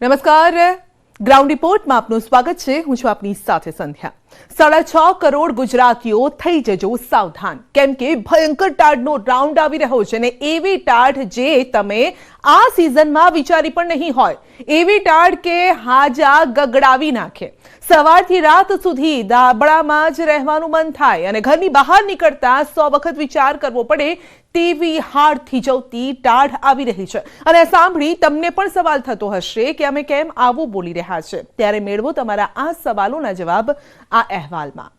નમસ્કાર, ગ્રાઉન્ડ રિપોર્ટમાં આપનું સ્વાગત છે. હું છું આપની સાથે સંધ્યા. 6.5 કરોડ ગુજરાતીઓ થઈ જજો સાવધાન, કેમ કે ભયંકર ટાઢનો રાઉન્ડ આવી રહ્યો છે અને એવી ટાઢ જે તમે આ સિઝનમાં વિચારી પણ નહીં હોય, એવી ટાઢ કે હાજા ગગડાવી નાખે. સવારથી રાત સુધી દાબડામાં જ રહેવાનું મન થાય અને ઘરની બહાર નીકળતા 100 વખત વિચાર કરવો પડે તેવી હાડ થીજવતી ટાઢ આવી રહી છે. અને સાંભળી તમને પણ સવાલ થતો હશે કે અમે કેમ આવું બોલી રહ્યા છે. ત્યારે મેળવો તમારા આ સવાલોના જવાબ આ અહેવાલમાં.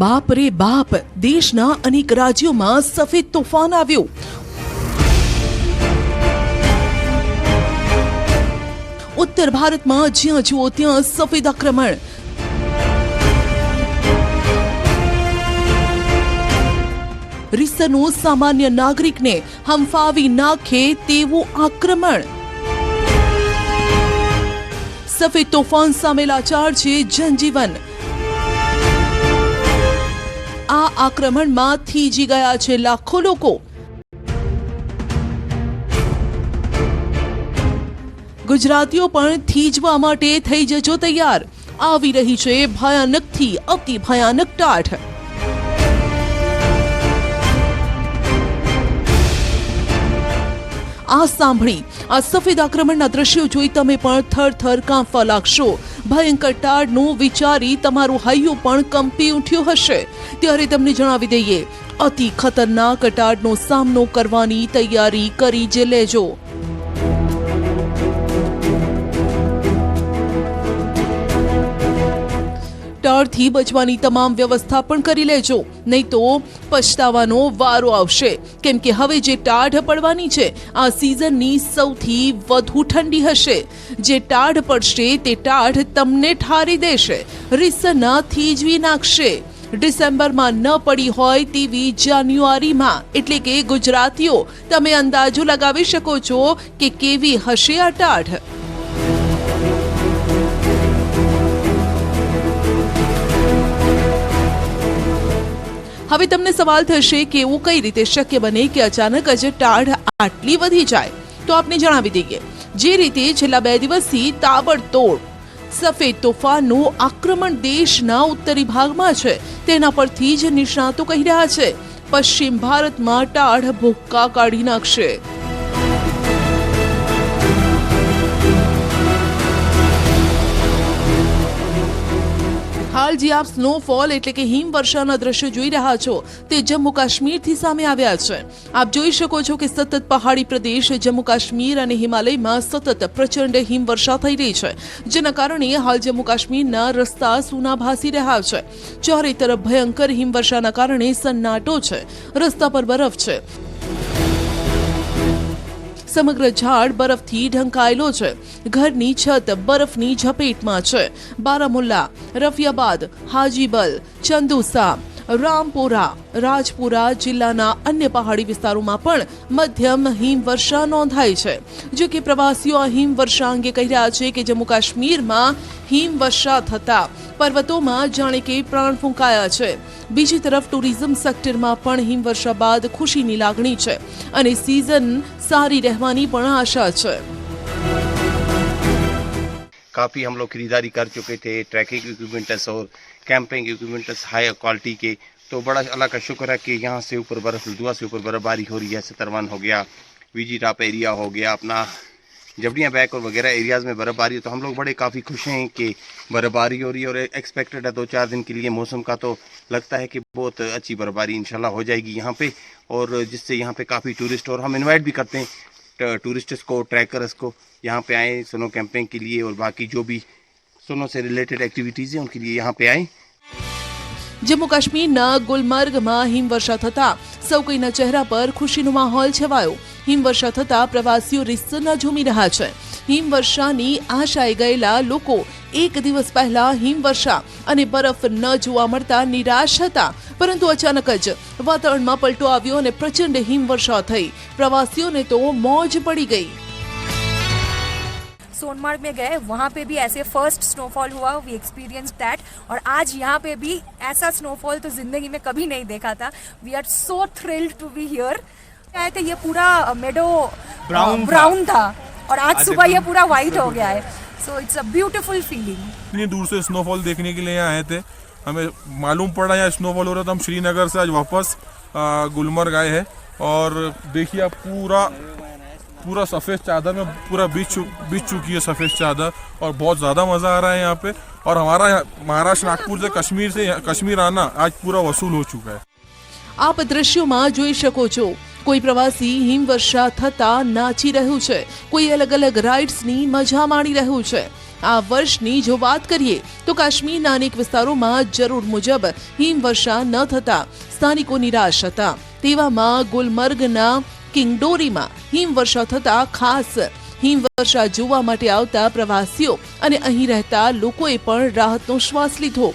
બાપ રે બાપ, દેશના અનેક રાજ્યોમાં સફેદ તોફાન આવ્યું. ઉત્તર ભારતમાં જ્યાં જુઓ ત્યાં સફેદ આક્રમણ. રીસનો સામાન્ય નાગરિકને હંફાવી નાખે તેવું આક્રમણ. સફેદ તોફાન સામે લાચાર છે જનજીવન. આ આક્રમણમાં થીજી ગયા છે લાખો લોકો. ગુજરાતીઓ પણ થીજવા માટે થઈ જજો તૈયાર. આવી રહી છે ભયાનકથી અતિ ભયાનક ટાઢ. આ સાંભળી, આ સફેદ આક્રમણના દ્રશ્યો જોઈ તમે પણ થરથર કાંપવા લાગશો. ભયંકર ટાઢનું વિચારી તમારું હૈયું પણ કંપી ઉઠ્યું હશે. ત્યારે તમને જણાવી દઈએ, અતિ ખતરનાક ટાઢનો સામનો કરવાની તૈયારી કરી જ લેજો. ટાઢથી બચવાની તમામ વ્યવસ્થા પણ કરી લેજો, નહીં તો પછતાવાનો વારો આવશે. કેમ કે હવે જે ટાઢ પડવાની છે આ સિઝનની સૌથી વધુ ઠંડી હશે. જે ટાઢ પડશે તે ટાઢ તમને ઠારી દેશે, રીસના થીજવી નાખશે. ડિસેમ્બરમાં ન પડી હોય તેવી જાન્યુઆરીમાં, એટલે કે ગુજરાતીઓ તમે અંદાજો લગાવી શકો છો કે કેવી હશે આ ટાઢ. હવે તમને સવાલ થશે કે એવું કઈ રીતે શક્ય બને કે અચાનક જ ટાઢ આટલી વધી જાય. તો આપને જણાવી દઈએ, જે રીતે છેલ્લા 2 દિવસથી તાબડતોડ સફેદ તોફાનનું આક્રમણ દેશના ઉત્તરી ભાગમાં છે, તેના પરથી જ નિષ્ણાતો કહી રહ્યા છે પશ્ચિમ ભારતમાં ટાઢ ભૂક્કા કાઢી નાખશે. હાલ જે આપ સ્નોફોલ એટલે કે હિમવર્ષાના દ્રશ્યો જોઈ રહ્યા છો તે જમ્મુ કાશ્મીરથી સામે આવ્યા છે. આપ જોઈ શકો છો કે સતત પહાડી પ્રદેશ જમ્મુ કાશ્મીર અને હિમાલયમાં સતત પ્રચંડ હિમવર્ષા થઈ રહી છે, જેના કારણે હાલ જમ્મુ કાશ્મીરના રસ્તા સૂના ભાસી રહ્યા છે. ચારે તરફ ભયંકર હિમવર્ષાના કારણે સન્નાટો છે, રસ્તા પર બરફ છે, સમગ્ર ઝાડ બરફથી ઢંકાયેલો છે, ઘરની છત બરફની ઝપેટમાં છે. બારામુલ્લા, રફિયાબાદ, હાજીબલ, ચંદુસા, રામપુરા, રાજપુરા જિલ્લાના અન્ય પહાડી વિસ્તારોમાં પણ મધ્યમ હિમવર્ષા નોંધાઈ છે. જો કે પ્રવાસીઓ આ હિમવર્ષા અંગે કહી રહ્યા છે કે જમ્મુ કાશ્મીરમાં હિમવર્ષા થતા પર્વતોમાં જાણે કે પ્રાણ ફૂંકાયા છે. બીજી તરફ ટુરિઝમ સેક્ટરમાં પણ હિમવર્ષા બાદ ખુશીની લાગણી છે અને સિઝન સારી रहवानी पण आशा है. काफ़ी हम लोग खरीदारी कर चुके थे, ट्रैकिंग इक्विपमेंट्स और कैंपिंग इक्विपमेंट्स हाई क्वालिटी के. तो बड़ा अल्लाह का शुक्र है कि यहाँ से ऊपर बर्फ़ दुआ से ऊपर बर्फ़बारी हो रही है. सतरवन हो गया, वीजी टॉप एरिया हो गया, अपना जबड़ियाँ बैक और वगैरह एरियाज़ में बर्फ़बारी है. तो हम लोग बड़े काफ़ी खुश हैं कि बर्फ़बारी हो रही है और एक्सपेक्टेड है 2-4 दिन के लिए मौसम का. तो लगता है कि बहुत अच्छी बर्फ़बारी इंशाल्लाह हो जाएगी यहाँ पे, और जिससे यहाँ पे काफ़ी टूरिस्ट, और हम इनवाइट भी करते हैं टूरिस्ट्स को, ट्रैकर्स को यहाँ पे आए स्नो कैंपिंग के लिए, और बाकी जो भी स्नो से रिलेटेड एक्टिविटीज़ हैं उनके लिए यहाँ पे आए. जम्मू काश्मीરના ગુલમર્ગમાં હિમવર્ષા થતા સૌ કોઈના ચહેરા પર ખુશીનો માહોલ છવાયો. હિમવર્ષા થતા પ્રવાસીઓ રીસના ઝૂમી રહ્યા છે. હિમવર્ષાની આશાએ ગયેલા લોકો એક દિવસ પહેલા હિમવર્ષા અને બરફ ન જોવા મળતા નિરાશ હતા, પરંતુ અચાનક જ વાતાવરણમાં પલટો આવ્યો અને પ્રચંડ હિમવર્ષા થઈ. પ્રવાસીઓને તો મોજ પડી ગઈ. सोनमार्ग में गए, वहाँ पे भी ऐसे फर्स्ट स्नोफॉल हुआ, वी एक्सपीरियंस दैट. और आज यहाँ पे भी ऐसा स्नोफॉल तो ज़िंदगी में कभी नहीं देखा था. We are so thrilled to be here. आए थे ये पूरा मेडो ब्राउन था और आज सुबह ये पूरा वाइट हो गया है, so it's a beautiful feeling. इतनी दूर से स्नोफॉल देखने के लिए यहाँ आए थे, हमें मालूम पड़ा यहाँ स्नोफॉल हो रहा था। हम श्रीनगर से आज वापस गुलमर्ग आए हैं और देखिए आप पूरा सफ़ेद चादर में पूरा बीच चुकी है सफ़ेद चादर, और बहुत ज़्यादा मज़ा आ रहा है यहाँ पे। और हमारा महाराष्ट्र नागपुर से कश्मीर आना आज पूरा वसूल हो चुका है। આપ દ્રશ્યોમાં જોઈ શકો છો, કોઈ પ્રવાસી હિમવર્ષા થતા નાચી રહ્યું છે, કોઈ અલગ અલગ રાઇડ્સની મજા માણી રહ્યું છે। આ વર્ષની જો વાત કરીએ તો કાશ્મીરના અનેક વિસ્તારોમાં જરૂર મુજબ હિમવર્ષા ન થતા સ્થાનિકો નિરાશ હતા। તેવામાં ગુલમર્ગના કિંગડોરીમાં હિમવર્ષા થતા ખાસ હિમવર્ષા જોવા માટે આવતા પ્રવાસીઓ અને અહીં રહેતા લોકોએ પણ રાહતનો શ્વાસ લીધો।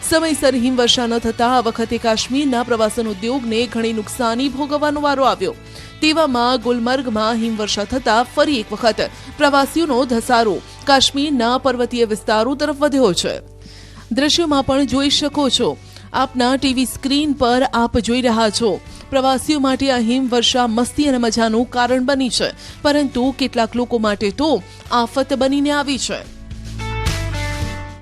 સમયસર હિમવર્ષા ન થતા આ વખતે કાશ્મીરના પ્રવાસન ઉદ્યોગને ઘણી નુકસાની ભોગવવાનો વારો આવ્યો। તેવામાં ગુલમર્ગમાં હિમવર્ષા થતા ફરી એક વખત પ્રવાસીઓનો ધસારો કાશ્મીરના પર્વતીય વિસ્તારો તરફ વધ્યો છે। દ્રશ્યોમાં પણ જોઈ શકો છો, આપના ટીવી સ્ક્રીન પર આપ જોઈ રહ્યા છો, પ્રવાસીઓ માટે આ હિમવર્ષા મસ્તી અને મજાનું કારણ બની છે, પરંતુ કેટલાક લોકો માટે તો આફત બનીને આવી છે।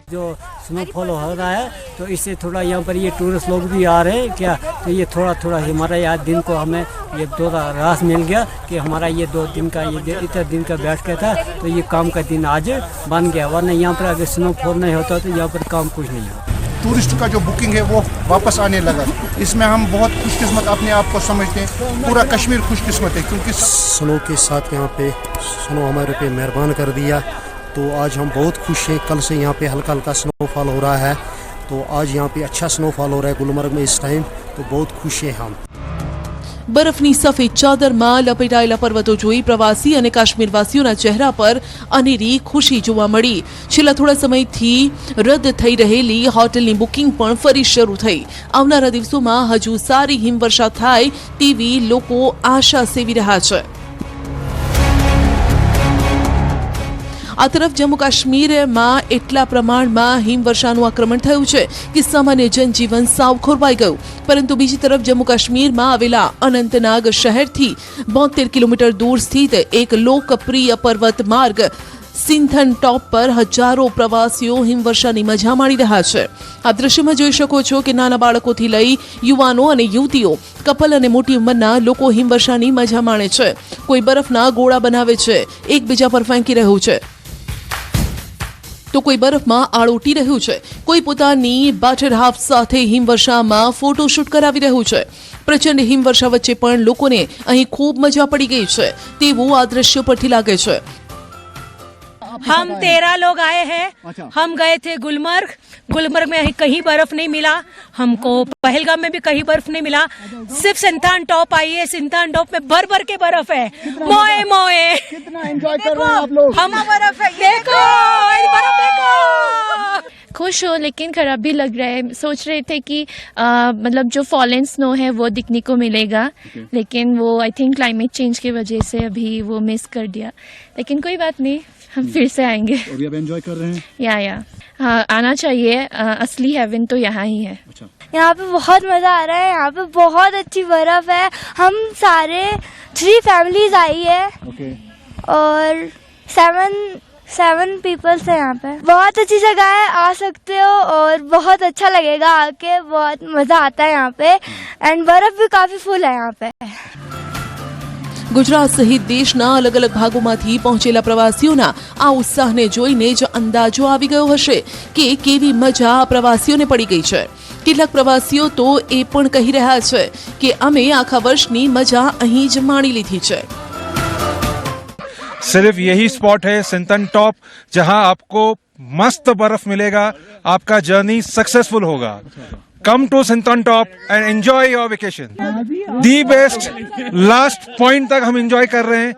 जो स्नोफॉल हो रहा है तो इससे थोड़ा यहाँ पर ये टूरिस्ट लोग भी आ रहे हैं क्या, तो ये थोड़ा हमारा यहाँ दिन को हमें ये थोड़ा रास मिल गया कि हमारा ये 2 दिन का ये इतना दिन का बैठ के था, तो ये काम का दिन आज बन गया। वरना यहाँ पर अगर स्नोफॉल नहीं होता तो यहाँ पर काम कुछ नहीं होता। टूरिस्ट का जो बुकिंग है वो वापस आने लगा, इसमें हम बहुत खुशकिस्मत अपने आप को समझते हैं। पूरा कश्मीर खुशकिस्मत है क्योंकि स्नो के साथ यहाँ पे स्नो हमारे पे मेहरबान कर दिया, तो आज हम बहुत खुश हैं। कल से यहाँ पे हल्का हल्का स्नोफॉल हो रहा है, तो आज यहाँ पे अच्छा स्नोफॉल हो रहा है गुलमर्ग में इस टाइम, तो बहुत खुश हैं हम। બરફની સફેદ ચાદરમાં લપેટાયેલા પર્વતો જોઈ પ્રવાસી અને કાશ્મીરવાસીઓના ચહેરા પર અનેરી ખુશી જોવા મળી। છેલ્લા થોડા સમયથી રદ થઈ રહેલી હોટલની બુકિંગ પણ ફરી શરૂ થઈ। આવનારા દિવસોમાં હજુ સારી હિમવર્ષા થાય તેવી લોકો આશા સેવી રહ્યા છે। આ તરફ જમ્મુ કાશ્મીરમાં એટલા પ્રમાણમાં હિમવર્ષાનું આક્રમણ થયું છે કે સામાન્ય જનજીવન સાવ ખોરવાઈ ગયું। પરંતુ બીજી તરફ જમ્મુ કાશ્મીરમાં આવેલા અનંતનાગ શહેરથી 72 કિલોમીટર દૂર સ્થિત એક લોકપ્રિય પર્વત માર્ગ સિંથન ટોપ પર હજારો પ્રવાસીઓ હિમવર્ષાની મજા માણી રહ્યા છે। આ દ્રશ્યમાં જોઈ શકો છો કે નાના બાળકોથી લઈ યુવાનો અને યુવતીઓ, કપલ અને મોટી ઉંમરના લોકો હિમવર્ષાની મજા માણે છે। કોઈ બરફના ગોળા બનાવે છે, એકબીજા પર ફેંકી રહ્યું છે, તો કોઈ બરફમાં આળોટી રહ્યું છે, કોઈ પોતાની બાટર હાફ સાથે હિમવર્ષામાં ફોટોશૂટ કરાવી રહ્યું છે। પ્રચંડ હિમવર્ષા વચ્ચે પણ લોકોને અહીં ખૂબ મજા પડી ગઈ છે તેવું આ દ્રશ્યો પરથી લાગે છે। हम 13 लोग आए हैं। हम गए थे गुलमर्ग में कहीं बर्फ नहीं मिला हमको, पहलगाम में भी कहीं बर्फ नहीं मिला, सिर्फ सिंथान टॉप आई है। सिंथान टॉप में भर के बर्फ है, मोए कितना एंजॉय कर रहे हैं आप लोग। हम बर्फ है, देखो बर्फ देखो। खुश हो लेकिन खराब भी लग रहा है। सोच रहे थे कि मतलब जो फॉलन स्नो है वो दिखने को मिलेगा, लेकिन वो आई थिंक क्लाइमेट चेंज की वजह से अभी वो मिस कर दिया, लेकिन कोई बात नहीं, हम फिर से आएंगे। अभी आप एंजॉय कर रहे हैं? या हाँ, आना चाहिए। असली हेवन तो यहाँ ही है। अच्छा। यहाँ पे बहुत मज़ा आ रहा है, यहाँ पे बहुत अच्छी बर्फ है। हम सारे 3 फैमिलीज आई है और 7 पीपल्स है यहाँ पे। बहुत अच्छी जगह है, आ सकते हो और बहुत अच्छा लगेगा आके, बहुत मज़ा आता है यहाँ पे। एंड बर्फ भी काफ़ी फुल है यहाँ पे। ગુજરાત સહિત દેશના અલગ અલગ ભાગોમાંથી પહોંચેલા પ્રવાસીઓના આ ઉત્સાહને જોઈને જ અંદાજો આવી ગયો હશે કે કેવી મજા આ પ્રવાસીઓને પડી ગઈ છે। કેટલાક પ્રવાસીઓ તો એ પણ કહી રહ્યા છે કે અમે આખા વર્ષની મજા અહીં જ માણી લીધી છે। सिर्फ यही स्पॉट है सिंथन टॉप जहां आपको मस्त बर्फ मिलेगा, आपका जर्नी सक्सेसफुल होगा। Come to Sinthan top and enjoy your vacation. The best last point तक हम एंजॉय कर रहे हैं,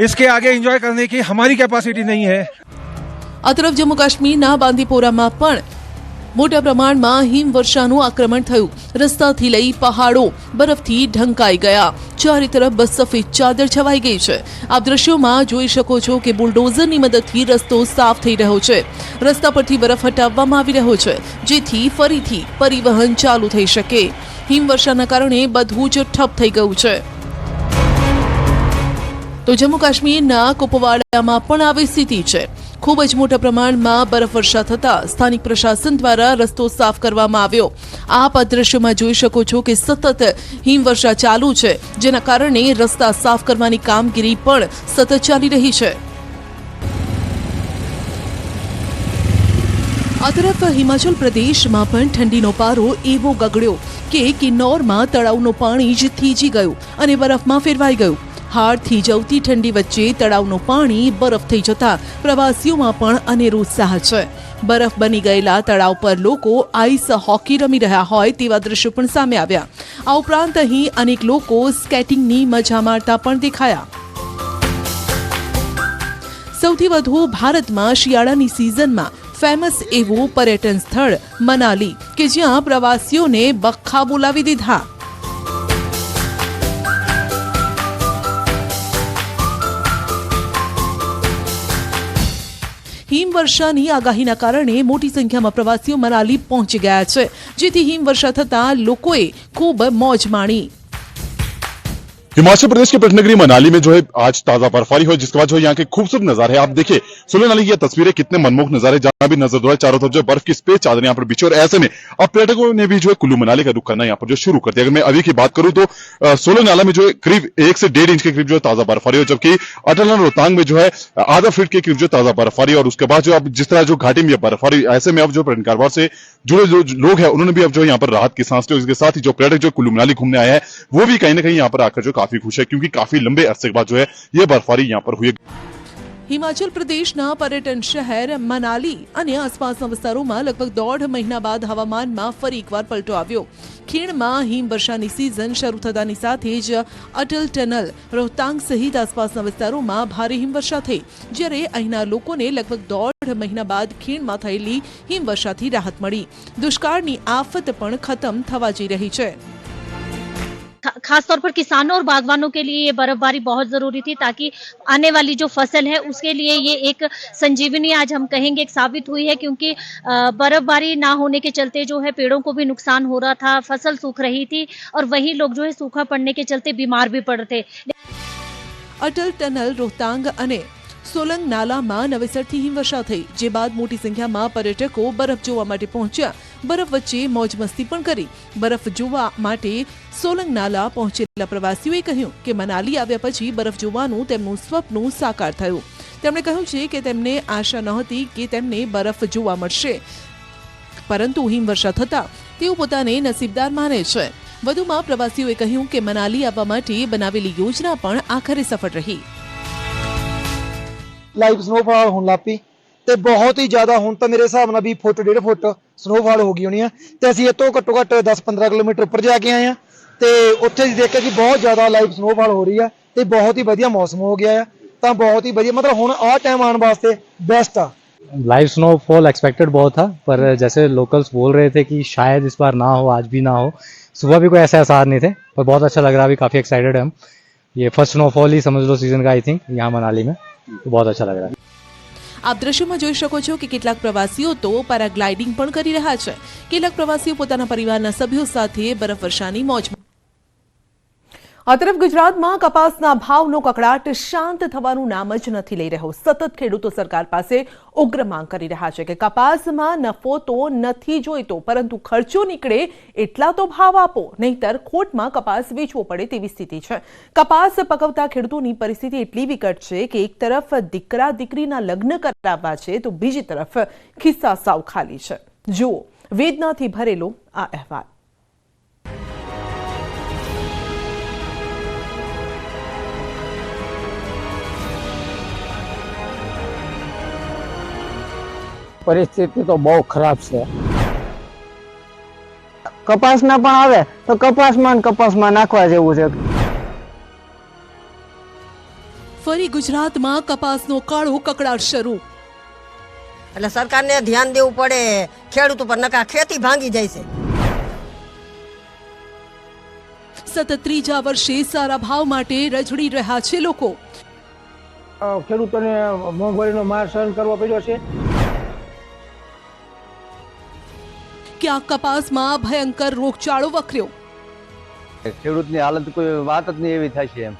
इसके आगे एंजॉय करने की हमारी कैपेसिटी नहीं है। આ તરફ જમ્મુ કાશ્મીરના બાંદીપોરામાં પણ મોટા પ્રમાણમાં હિમવર્ષાનું આક્રમણ થયું। રસ્તાથી લઈ પહાડો બરફથી ઢંકાઈ ગયા, ચારે તરફ બસ સફેદ ચાદર છવાઈ ગઈ છે। આપ દ્રશ્યોમાં જોઈ શકો છો કે બુલડોઝરની મદદથી રસ્તો સાફ થઈ રહ્યો છે। રસ્તા પરથી બરફ હટાવવામાં આવી રહ્યો છે જેથી ફરીથી પરિવહન ચાલુ થઈ શકે। હિમવર્ષાના કારણે બધું જ ઠપ થઈ ગયું છે। તો જમ્મુ કાશ્મીરના કુપવાડામાં પણ આવી સ્થિતિ છે. ખૂબ જ મોટા પ્રમાણમાં બરફવર્ષા થતા સ્થાનિક પ્રશાસન દ્વારા રસ્તો સાફ કરવામાં આવ્યો. આપ આ દ્રશ્યોમાં જોઈ શકો છો કે સતત હિમવર્ષા ચાલુ છે, જેના કારણે રસ્તા સાફ કરવાની કામગીરી પણ સતત ચાલી રહી છે. આ તરફ હિમાચલ પ્રદેશમાં પણ ઠંડીનો પારો એવો ગગડ્યો કે કિન્નૌરમાં તળાવનું પાણી જ થીજી ગયું અને બરફમાં ફેરવાઈ ગયું. હાડ થીજવતી ઠંડી વચ્ચે તળાવનું પાણી બરફ થઈ જતા પ્રવાસીઓમાં પણ અનેરો ઉત્સાહ છે. બરફ બની ગયેલા તળાવ પર લોકો આઈસ હોકી રમી રહ્યા હોય તેવા દ્રશ્યો પણ સામે આવ્યા. આ ઉપરાંત અહીં અનેક લોકો સ્કેટિંગની મજા માણતા પણ દેખાયા. સૌથી વધુ ભારતમાં શિયાળાની સિઝનમાં ફેમસ એવું પર્યટન સ્થળ મનાલી કે જ્યાં પ્રવાસીઓને બખ્ખા બોલાવી દીધા. હિમવર્ષાની આગાહીના કારણે મોટી સંખ્યામાં પ્રવાસીઓ મનાલી પહોંચી ગયા છે, જેથી હિમવર્ષા થતાં લોકોએ ખૂબ મોજ માણી. हिमाचल प्रदेश के पर्यटन नगरी मनाली में जो है आज ताजा बर्फबारी हुई, जिसके बाद जो है यहाँ के खूबसूरत नजारे आप देखिए. सोलन नाली की तस्वीरें कितने मनमोहक नजारे, जहां भी नजर दौड़ाए चारों तरफ जो बर्फ की सफेद चादर यहाँ पर बिछी. और ऐसे में अब पर्यटकों ने भी जो है कुल्लू मनाली का रुख करना यहाँ पर जो शुरू कर दिया. अगर मैं अभी की बात करूं तो सोलन नाला में जो है करीब 1 से 1.5 इंच के करीब जो है ताजा बर्फबारी हो, जबकि अटल रोहतांग में जो है आधा फीट के करीब जो ताजा बर्फबारी. और उसके बाद जो अब जिस तरह जो घाटी में बर्फबारी, ऐसे में अब जो पर्यटन कारोबार से जुड़े जो लोग हैं उन्होंने भी अब जो यहाँ पर राहत की सांस ली. इसके साथ ही जो पर्यटक जो कुल्लू मनाली घूमने आया है वो भी कहीं ना कहीं यहाँ पर आकर जो काफी खुश है, क्योंकि काफी लंबे अरसे के बाद जो है ये बर्फबारी यहाँ पर हुई. હિમાચલ પ્રદેશના પર્યટન શહેર મનાલી અને આસપાસના વિસ્તારોમાં લગભગ 1.5 મહિના બાદ હવામાનમાં ફરી એકવાર પલટો આવ્યો. ખીણમાં હિમવર્ષાની સિઝન શરૂ થતાની સાથે જ અટલ ટનલ, રોહતાંગ સહિત આસપાસના વિસ્તારોમાં ભારે હિમવર્ષા થઈ, જ્યારે અહીંના લોકોને લગભગ 1.5 મહિના બાદ ખીણમાં થયેલી હિમવર્ષાથી રાહત મળી. દુષ્કાળની આફત પણ ખતમ થવા જઈ રહી છે. खास तौर पर किसानों और बागवानों के लिए ये बर्फबारी बहुत जरूरी थी, ताकि आने वाली जो फसल है उसके लिए ये एक संजीवनी आज हम कहेंगे एक साबित हुई है, क्योंकि बर्फबारी ना होने के चलते जो है पेड़ों को भी नुकसान हो रहा था, फसल सूख रही थी और वही लोग जो है सूखा पड़ने के चलते बीमार भी पड़ रहे थे. અટલ ટનલ, રોહતાંગ અને સોલંગ નાલામાં નવેસરથી હિમવર્ષા થઈ, જે બાદ મોટી સંખ્યામાં પર્યટકો બરફ જોવા માટે પહોંચ્યા. બરફ વચ્ચે મોજ મસ્તી પણ કરી. બરફ જોવા માટે સોલંગ નાલા પહોંચેલા પ્રવાસીઓએ કહ્યું કે મનાલી આવ્યા પછી બરફ જોવાનું તેમનું સ્વપ્ન સાકાર થયું. તેમણે કહ્યું છે કે તેમને આશા નહોતી કે તેમને બરફ જોવા મળશે, પરંતુ હિમવર્ષા થતાં તેઓ પોતાને નસીબદાર માને છે. વધુમાં પ્રવાસીઓએ કહ્યું કે મનાલી આવવા માટે બનાવેલી યોજના પણ આખરે સફળ રહી. ਲਾਈਵ ਸਨੋਫਾਲ ਹੋਣ ਲੱਗ ਪਈ ਤੇ ਬਹੁਤ ਹੀ ਜ਼ਿਆਦਾ, ਹੁਣ ਤਾਂ ਮੇਰੇ ਹਿਸਾਬ ਨਾਲ 20 ਫੁੱਟ 1.5 ਫੁੱਟ ਸਨੋਫਾਲ ਹੋ ਗਈ ਹੋਣੀ ਆ. ਤੇ ਅਸੀਂ ਇੱਥੋਂ ਘੱਟੋ ਘੱਟ 10-15 ਕਿਲੋਮੀਟਰ ਉੱਪਰ ਜਾ ਕੇ ਆਏ ਆ ਤੇ ਉੱਥੇ ਅਸੀਂ ਦੇਖਿਆ ਕਿ ਬਹੁਤ ਜ਼ਿਆਦਾ ਲਾਈਵ ਸਨੋਫਾਲ ਹੋ ਰਹੀ ਆ ਤੇ ਬਹੁਤ ਹੀ ਵਧੀਆ ਮੌਸਮ ਹੋ ਗਿਆ ਆ. ਤਾਂ ਬਹੁਤ ਹੀ ਵਧੀਆ, ਮਤਲਬ ਹੁਣ ਆਹ ਟਾਈਮ ਆਉਣ ਵਾਸਤੇ ਬੈਸਟ ਆ. लाइव स्नोफॉल एक्सपेक्टेड बहुत था, पर जैसे लोकल्स बोल रहे थे कि शायद इस बार ना हो, आज भी ना हो. सुबह भी कोई ऐसे आसार नहीं थे, पर बहुत अच्छा लग रहा है. अभी काफ़ी एक्साइटेड है हम. ये फर्स्ट स्नोफॉल ही समझ लो सीजन का, आई थिंक यहाँ मनाली में, तो बहुत अच्छा लग रहा है. આપ દ્રશ્યોમાં જોઈ શકો છો કે કેટલાક પ્રવાસીઓ તો પેરાગ્લાઇડિંગ પણ કરી રહ્યા છે. કેટલાક પ્રવાસીઓ પોતાના પરિવારના સભ્યો સાથે બરફવર્ષાની મોજમાં. આ તરફ ગુજરાતમાં કપાસના ભાવનો કકળાટ શાંત થવાનું નામ જ નથી લઈ રહ્યો. સતત ખેડૂતો સરકાર પાસે ઉગ્ર માંગ કરી રહ્યા છે કે કપાસમાં નફો તો નથી જોઈતો, પરંતુ ખર્ચો નીકળે એટલા તો ભાવ આપો, નહીંતર ખોટમાં કપાસ વેચવો પડે તેવી સ્થિતિ છે. કપાસ પકવતા ખેડૂતોની પરિસ્થિતિ એટલી વિકટ છે કે એક તરફ દીકરા દીકરીના લગ્ન કરાવવા છે તો બીજી તરફ ખિસ્સા સાવ ખાલી છે. જુઓ વેદનાથી ભરેલો આ અહેવાલ. પરિસ્થિતિ તો બહુ ખરાબ છે. કપાસના પણ આવે તો કપાસમાં નાખવા જેવું છે. ફરી ગુજરાતમાં કપાસનો કાળો કકળાટ શરૂ. એટલે સરકારને ધ્યાન દેવું પડે ખેડૂત ઉપર, નકા ખેતી ભાંગી જાય છે. સતત ત્રીજા વર્ષે સારા ભાવ માટે રજડી રહ્યા છે લોકો. ખેડૂતોને મોંઘવારીનો માર સહન કરવો પડ્યો છે. ક્યાંક કપાસમાં ભયંકર રોગચાળો વકર્યો. ખેડૂતની હાલત કોઈ વાત જ નહીં એવી થાય છે.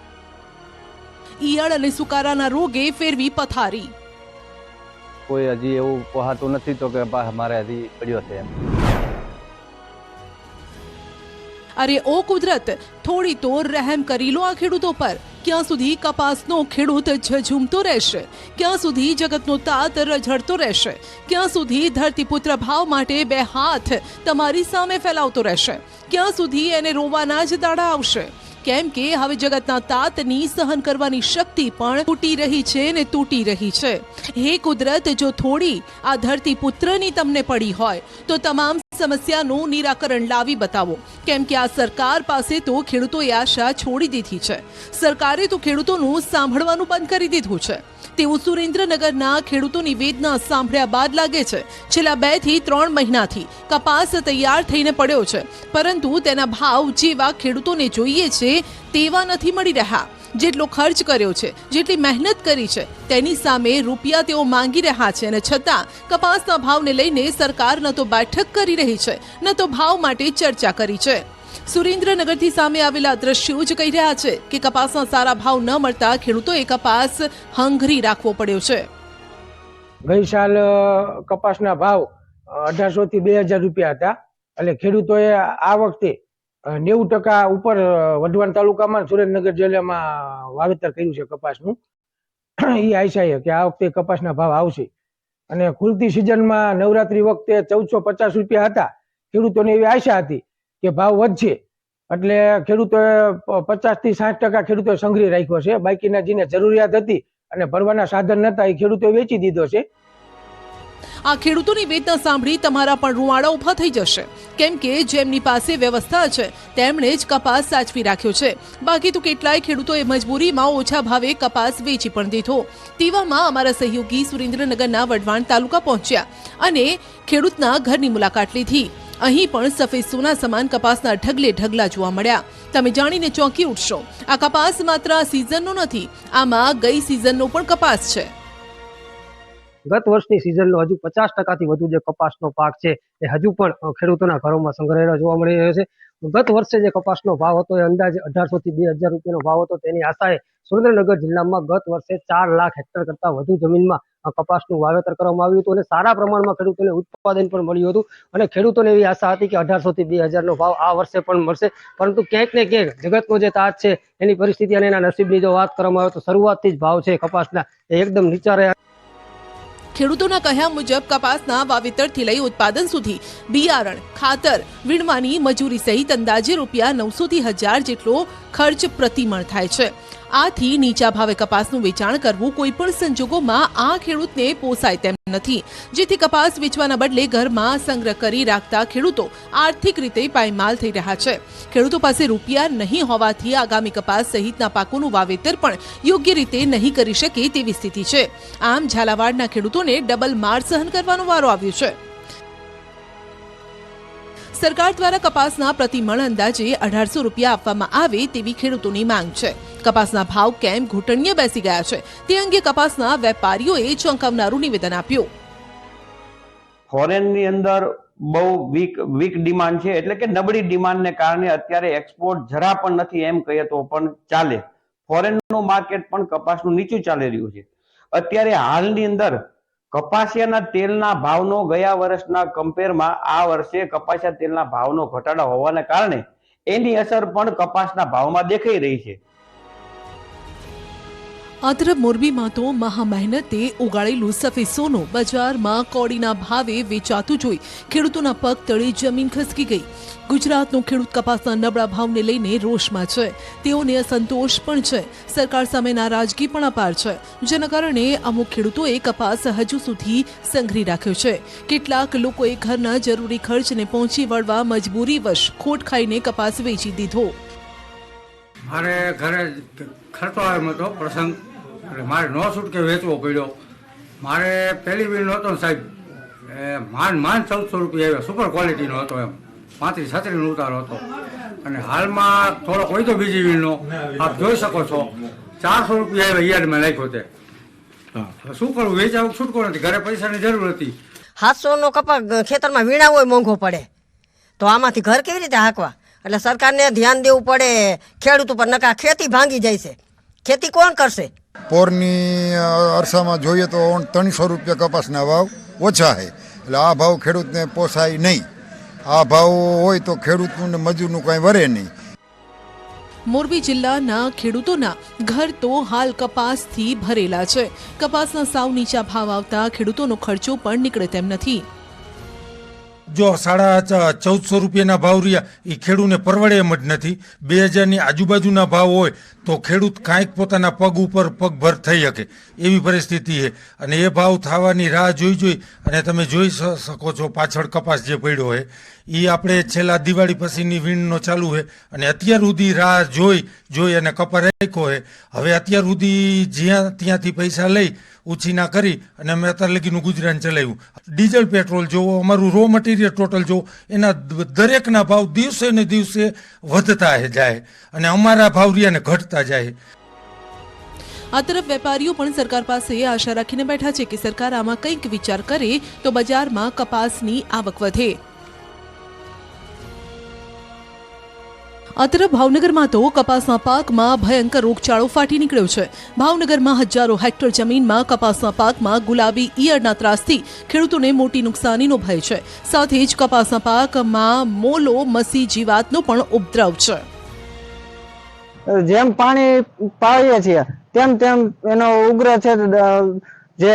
ઈયળ અને સુકારાના રોગે ફેરવી પથારી. કોઈ હજી એવું પહાતું નથી તો કે મારે હજી પડ્યો છે એમ. અરે ઓ કુદરત, થોડી તો રહેમ કરી લો આ ખેડૂતો પર. ક્યાં સુધી કપાસનો ખેડૂત ઝઝૂમતો રહેશે? ક્યાં સુધી જગતનો તાત રઝળતો રહેશે? ક્યાં સુધી ધરતીપુત્ર ભાવ માટે બે હાથ તમારી સામે ફેલાવતો રહેશે? ક્યાં સુધી એને રોવાના જ દાડા આવશે? કેમ કે હવે જગતના તાતની સહન કરવાની શક્તિ પણ તૂટી રહી છે ને તૂટી રહી છે. હે કુદરત, જો થોડી આ ધરતીપુત્રની તમને પડી હોય તો તમામ સમસ્યાનું નિરાકરણ લાવી બતાવો. કેમ કે આ સરકાર પાસે તો ખેડૂતોએ આશા છોડી દીધી છે. સરકારે તો ખેડૂતોનું સાંભળવાનું બંધ કરી દીધું છે. તેવું સુરેન્દ્રનગરના ખેડૂતોની વેદના સાંભળ્યા બાદ લાગે છે. છેલ્લા 2 થી 3 મહિનાથી કપાસ તૈયાર થઈને પડ્યો છે, પરંતુ તેના ભાવ જેવા ખેડૂતોને જોઈએ છે તેવા નથી મળી રહ્યા. જેટલો ખર્ચ કર્યો છે, જેટલી મહેનત કરી છે, તેની સામે રૂપિયા તેઓ માંગી રહ્યા છે અને છતાં કપાસના ભાવને લઈને સરકાર ન તો બેઠક કરી રહી છે, ન તો ભાવ માટે ચર્ચા કરી છે. સુરેન્દ્રનગરથી સામે આવેલા દ્રશ્યો જ કહી રહ્યા છે કે કપાસના સારા ભાવ ન મળતા ખેડૂતોએ કપાસ હંગરી રાખવો પડ્યો છે. ગઈ સાલ કપાસના ભાવ 1800 થી 2000 રૂપિયા હતા એટલે ખેડૂતોએ આ વખતે 90% ઉપર વઢવાણ તાલુકામાં સુરેન્દ્રનગર જિલ્લામાં વાવેતર કર્યું છે કપાસનું. એ આશા છે કે આ વખતે કપાસના ભાવ આવશે અને ખુલતી સિઝનમાં નવરાત્રી વખતે 1450 રૂપિયા હતા. ખેડૂતોને એવી આશા હતી કે ભાવ વધશે એટલે ખેડૂતોએ 50 થી 60% ખેડૂતોએ સંગ્રહ રાખ્યો છે. બાકીના જેને જરૂરિયાત હતી અને ભરવાના સાધન નતા એ ખેડૂતોએ વેચી દીધો છે. આ ખેડૂતોની વેદના સાંભળી તમારા પણ રૂવાડા ઊભા થઈ જશે. કેમ કે જેમની પાસે વ્યવસ્થા છે તેમણે જ કપાસ સાચવી રાખ્યો છે. બાકી તો કેટલાય ખેડૂતોએ મજબૂરીમાં ઓછા ભાવે કપાસ વેચી પણ દીધો. તેવામાં અમારા સહયોગી સુરેન્દ્રનગરના વઢવાણ તાલુકા પહોંચ્યા અને ખેડૂતના ઘરની મુલાકાત લીધી. અહીં પણ સફેદ સોના સમાન કપાસના ઢગલે ઢગલા જોવા મળ્યા. તમે જાણીને ચોંકી ઉઠશો, આ કપાસ માત્ર આ સિઝનનો નથી, આમાં ગઈ સિઝનનો પણ કપાસ છે. ગત વર્ષની સિઝનનો હજુ 50% થી વધુ જે કપાસનો પાક છે એ હજુ પણ ખેડૂતોના ઘરોમાં સંગ્રહેલો જોવા મળી રહ્યો છે. ગત વર્ષે જે કપાસનો ભાવ હતો એ અંદાજે 1800 થી 2000 રૂપિયાનો ભાવ હતો. તેની આશાએ સુરેન્દ્રનગર જિલ્લામાં ગત વર્ષે 4 લાખ હેક્ટર કરતાં વધુ જમીનમાં કપાસનું વાવેતર કરવામાં આવ્યું હતું અને સારા પ્રમાણમાં ખેડૂતોને ઉત્પાદન પણ મળ્યું હતું અને ખેડૂતોને એવી આશા હતી કે 1800 થી 2000 નો ભાવ આ વર્ષે પણ મળશે. પરંતુ ક્યાંક ને ક્યાંક જગતનો જે તાત છે એની પરિસ્થિતિ અને એના નસીબની જો વાત કરવામાં આવે તો શરૂઆતથી જ ભાવ છે કપાસના એ એકદમ નીચા રહ્યા. ખેડૂતોના કહ્યા મુજબ કપાસના વાવેતરથી લઈ ઉત્પાદન સુધી બિયારણ, ખાતર, વીણવાની મજૂરી સહિત અંદાજે રૂપિયા 900 થી 1000 જેટલો ખર્ચ પ્રતિમણ થાય છે. આથી નીચા ભાવે કપાસનું વેચાણ કરવું કોઈ પણ સંજોગોમાં આ ખેડૂતને પોસાય તેમ નથી. જેથી કપાસ વેચવાના બદલે ઘરમાં સંગ્રહ કરી રાખતા ખેડૂતો આર્થિક રીતે પાયમાલ થઈ રહ્યા છે. ખેડૂતો પાસે રૂપિયા નહીં હોવાથી આગામી કપાસ સહિતના પાકોનું વાવેતર પણ યોગ્ય રીતે નહીં કરી શકે તેવી સ્થિતિ છે. આમ ઝાલાવાડના ખેડૂતોને ડબલ માર સહન કરવાનો વારો આવ્યો છે. સરકાર દ્વારા કપાસના પ્રતિમણ અંદાજે 1800 રૂપિયા આપવામાં આવે તેવી ખેડૂતોની માંગ છે. કપાસના ભાવ કેમ ઘૂંટણીએ બેસી ગયા છે તે અંગે કપાસના વેપારીઓએ ચોંકાવનારું નિવેદન આપ્યું. ફોરેનની અંદર બહુ વીક ડિમાન્ડ છે, એટલે કે નબળી ડિમાન્ડને કારણે અત્યારે એક્સપોર્ટ જરા પણ નથી એમ કહીએ તો પણ ચાલે. ફોરેનનું માર્કેટ પણ કપાસનું નીચું ચાલી રહ્યું છે. અત્યારે હાલની અંદર કપાસિયાના તેલના ભાવનો ગયા વર્ષના કમ્પેરમાં આ વર્ષે કપાસિયા તેલના ભાવનો ઘટાડો હોવાને કારણે એની અસર પણ કપાસના ભાવમાં દેખાઈ રહી છે. આ તરફ મોરબીમાં તો મહા મહેનતે ઉગાડેલું સફેદ સોનું બજારમાં કોડીના ભાવે વેચાતું જોઈ ખેડૂતોના પગ તળે જમીન ખસકી ગઈ. ગુજરાતનો ખેડૂત કપાસના નબળા ભાવને લઈને રોષમાં છે. તેઓને અસંતોષ પણ છે. સરકાર સામે નારાજગી પણ અપાર છે, જેના કારણે અમુક ખેડૂતોએ કપાસ હજુ સુધી સંઘરી રાખ્યો છે. કેટલાક લોકોએ ઘરના જરૂરી ખર્ચને પહોંચી વળવા મજબૂરીવશ ખોટ ખાઈને કપાસ વેચી દીધો. મારે ઘરે ખર્ચો આવ્યો હતો પ્રસંગ, મારે નો છૂટકે વેચવો પડ્યો. મારે પહેલી વીલ નહોતો સાહેબ, માંડ 1400 રૂપિયા આવ્યા. સુપર ક્વોલિટીનો હતો, એમ 35-36 ઉતારો હતો. અને હાલમાં થોડો કોઈ તો બીજી વીલનો આપ જોઈ શકો છો 400 રૂપિયા આવ્યા યાર્ડમાં નાખ્યો તે. શું કરવું, વેચાવું છૂટકો નથી, ઘરે પૈસાની જરૂર હતી. 700 નો કપા ખેતરમાં વીણા હોય મોંઘો પડે તો આમાંથી ઘર કેવી રીતે હાંકવા? એટલે સરકારને ધ્યાન દેવું પડે ખેડૂત ઉપર, નકા ખેતી ભાંગી જાય છે. खेती कौन करશે? પોરની અરસામાં જોઈએ તો 300 રૂપિયા કપાસના ભાવ ઓછા છે, એટલે આ ભાવ ખેડૂતને પોસાય નહીં. આ ભાવ હોય તો ખેડૂતનું ને મજૂરનું કંઈ વરે નહીં. મોરબી જિલ્લાના ખેડૂતોના ઘર તો હાલ કપાસથી ભરેલા છે. કપાસના સાવ નીચા ભાવ આવતા ખેડૂતોનો ખર્ચો પણ નીકળે તેમ નથી. જો 1450 રૂપિયાના ભાવ રહ્યા એ ખેડૂતને પરવડે એમ જ નથી. 2000ની આજુબાજુના ભાવ હોય તો ખેડૂત કાંઈક પોતાના પગ ઉપર પગભર થઈ શકે એવી પરિસ્થિતિ છે. અને એ ભાવ થવાની રાહ જોઈ અને તમે જોઈ શકો છો પાછળ કપાસ જે પડ્યો હોય એ આપણે છેલ્લા દિવાળી પછીની વીણનો ચાલુ છે અને અત્યાર સુધી રાહ જોઈ અને કપા રાખ્યો છે. હવે અત્યાર સુધી ત્યાંથી પૈસા લઈ ઉછીના કરી અને અમે અત્યાર લગીનું ગુજરાન ચલાવ્યું. ડીઝલ પેટ્રોલ જોવો, અમારું રો મટીરિયલ ટોટલ જોવો, એના દરેકના ભાવ દિવસે ને દિવસે વધતા જાય અને અમારા ભાવ રહ્યા ને ઘટતા જાય. આ તરફ વેપારીઓ પણ સરકાર પાસે આશા રાખીને બેઠા છે કે સરકાર આમાં કંઈક વિચાર કરે તો બજારમાં કપાસની આવક વધે. આ તરફ ભાવનગરમાં તો કપાસના પાકમાં ભયંકર રોગચાળો ફાટી નીકળ્યો છે. ભાવનગરમાં હજારો હેક્ટર જમીનમાં કપાસના પાકમાં ગુલાબી ઈયળના ત્રાસથી ખેડૂતોને મોટી નુકસાનીનો ભય છે. સાથે જ કપાસના પાકમાં મોલો મસી જીવાતનો પણ ઉપદ્રવ છે. જેમ પાણી પાડીએ છીએ તેમ એનો ઉગ્ર છે જે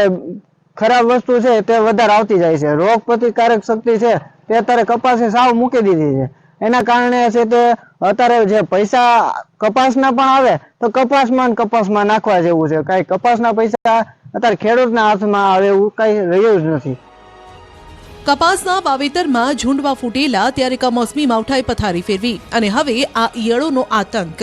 ખરાબ વસ્તુ છે તે વધારે આવતી જાય છે. રોગ પ્રતિકારક શક્તિ છે તે અત્યારે કપાસે સાવ મૂકી દીધી છે. એના કારણે છે તે અત્યારે જે પૈસા કપાસના પણ આવે તો કપાસમાં નાખવા જેવું છે. કઈ કપાસના પૈસા અત્યારે ખેડૂતના હાથમાં આવે એવું કઈ રહ્યું જ નથી. કપાસના વાવેતરમાં ઝૂંડવા ફૂટેલા ત્યારે કમોસમી માવઠાએ પથારી ફેરવી અને હવે આ ઈયળોનો આતંક,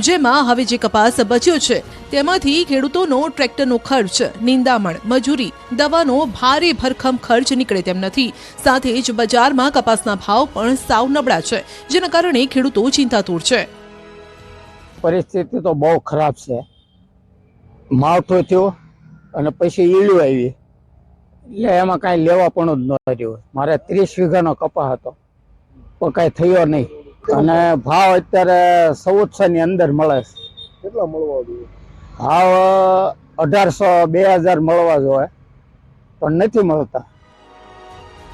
જેમાં હવે જે કપાસ બચ્યો છે તેમાંથી ખેડૂતોનો ટ્રેક્ટરનો ખર્ચ, નિંદામણ, મજૂરી, દવાનો ભારે ભરખમ ખર્ચ નીકળે તેમ નથી. સાથે જ બજારમાં કપાસના ભાવ પણ સાવ નબળા છે, જેના કારણે ખેડૂતો ચિંતાતુર છે. પરિસ્થિતિ તો બહુ ખરાબ છે. માવઠો થયો અને પછી ઈયળો આવી એટલે એમાં કાંઈ લેવા પણ જ ન રહ્યું. મારે 30 વીઘાનો કપા હતો પણ કાંઈ થયો નહીં અને ભાવ અત્યારે 1400 ની અંદર મળે છે. કેટલા મળવા જોઈએ? ભાવ 1800-2000 મળવા જોઈએ પણ નથી મળતા.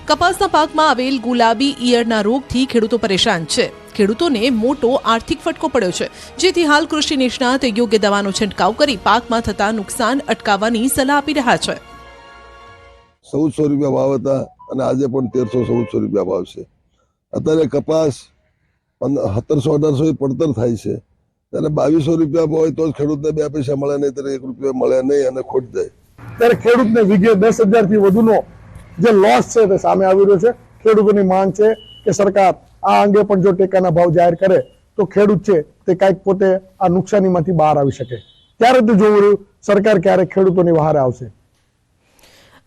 કપાસના પાકમાં આવેલ ગુલાબી ઈયળના રોગથી ખેડૂતો પરેશાન છે. ખેડૂતોને મોટો આર્થિક ફટકો પડ્યો છે, જેથી હાલ કૃષિ નિષ્ણાત યોગ્ય દવાનો છંટકાવ કરી પાકમાં થતા નુકસાન અટકાવવાની સલાહ આપી રહ્યા છે. 1400 રૂપિયા ભાવ હતા અને આજે પણ 1300-1400 રૂપિયા ભાવ છે. અત્યારે કપાસ 1700-1800 પડતર થાય છે ત્યારે 2200 રૂપિયા હોય તો જ ખેડૂતને 2 પૈસા મળે, નહીં ત્યારે 1 રૂપિયા મળે નહીં અને ખોટ જાય. ત્યારે ખેડૂતને વીઘે 10,000 થી વધુનો જે લોસ છે તે સામે આવી રહ્યો છે. ખેડૂતોની માંગ છે કે સરકાર આ અંગે પણ જો ટેકાના ભાવ જાહેર કરે તો ખેડૂત છે તે કાંઈક પોતે આ નુકસાનીમાંથી બહાર આવી શકે. ત્યારે તો જોવું રહ્યું સરકાર ક્યારે ખેડૂતોની વહારે આવશે.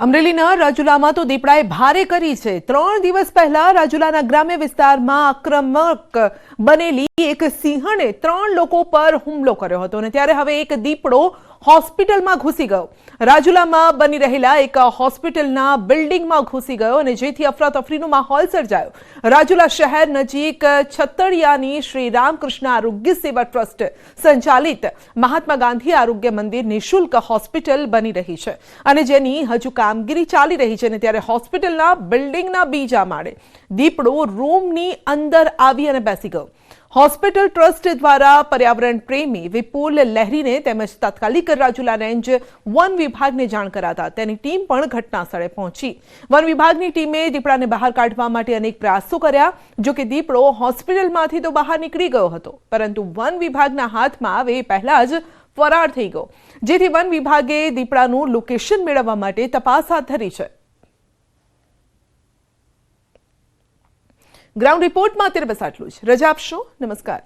અમરેલીના રાજુલામાં તો દીપડાએ ભારે કરી છે. 3 દિવસ પહેલા રાજુલાના ગ્રામ્ય વિસ્તારમાં આક્રમક બનેલી એક સિંહણે 3 લોકો પર હુમલો કર્યો હતો અને ત્યારે હવે એક દીપડો હોસ્પિટલમાં ઘૂસી ગયો. રાજુલામાં બની રહેલા એક હોસ્પિટલના બિલ્ડિંગમાં ઘૂસી ગયો અને જેથી અફરાતફરીનો માહોલ સર્જાયો. રાજુલા શહેર નજીક છતડિયાની શ્રી રામકૃષ્ણ આરોગ્ય સેવા ટ્રસ્ટ સંચાલિત મહાત્મા ગાંધી આરોગ્ય મંદિર નિઃશુલ્ક હોસ્પિટલ બની રહી છે અને જેની હજુ કામગીરી ચાલી રહી છે. અને ત્યારે હોસ્પિટલના બિલ્ડિંગના બીજા માળે દીપડો રૂમની અંદર આવી અને બેસી ગયો. હોસ્પિટલ ટ્રસ્ટ દ્વારા પર્યાવરણ પ્રેમી વિપુલ લહેરીને તેમજ તાત્કાલિક રાજુલા રેન્જ વન વિભાગને જાણ કરાતા તેની ટીમ પણ ઘટના સ્થળે પહોંચી. વન વિભાગની ટીમે દીપડાને બહાર કાઢવા માટે અનેક પ્રયાસો કર્યા. જો કે દીપડો હોસ્પિટલમાંથી તો બહાર નીકળી ગયો હતો, પરંતુ વન વિભાગના હાથમાં આવે પહેલા જ ફરાર થઈ ગયો, જેથી વન વિભાગે દીપડાનું લોકેશન મેળવવા માટે તપાસ હાથ ધરી છે. ગ્રાઉન્ડ રિપોર્ટમાં અત્યારે બસ આટલું જ. રજા આપશો. નમસ્કાર.